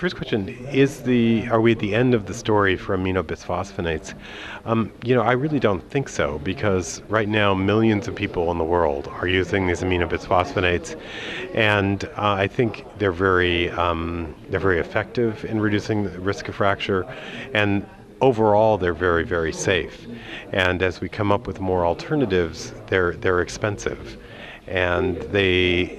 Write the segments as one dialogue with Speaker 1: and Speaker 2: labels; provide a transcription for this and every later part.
Speaker 1: first question is are we at the end of the story for amino bisphosphonates? I really don't think so, because right now millions of people in the world are using these amino bisphosphonates, and I think they're very effective in reducing the risk of fracture, and overall they're very, very safe. And as we come up with more alternatives, they're expensive, and they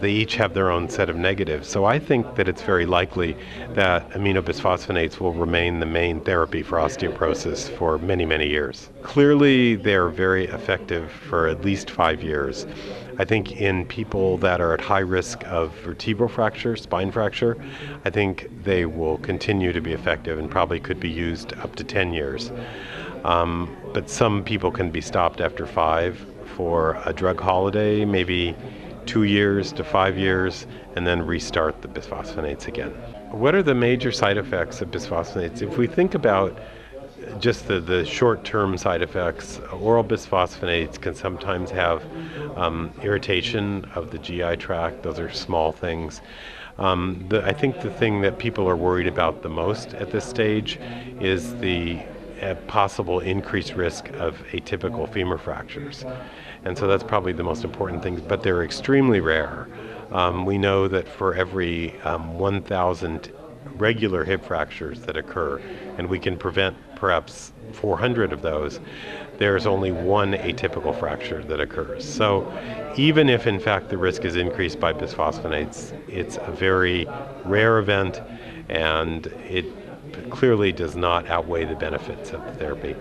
Speaker 1: each have their own set of negatives. So I think that it's very likely that amino bisphosphonates will remain the main therapy for osteoporosis for many, many years. Clearly, they're very effective for at least 5 years. I think in people that are at high risk of vertebral fracture, spine fracture, I think they will continue to be effective and probably could be used up to 10 years. But some people can be stopped after 5 for a drug holiday, maybe 2 years to 5 years, and then restart the bisphosphonates again. What are the major side effects of bisphosphonates? If we think about just the short-term side effects, oral bisphosphonates can sometimes have irritation of the GI tract. Those are small things. I think the thing that people are worried about the most at this stage is the possible increased risk of atypical femur fractures. And so that's probably the most important thing, but they're extremely rare. We know that for every 1,000 regular hip fractures that occur, and we can prevent perhaps 400 of those, there's only one atypical fracture that occurs. So even if in fact the risk is increased by bisphosphonates, it's a very rare event, and it clearly does not outweigh the benefits of the therapy.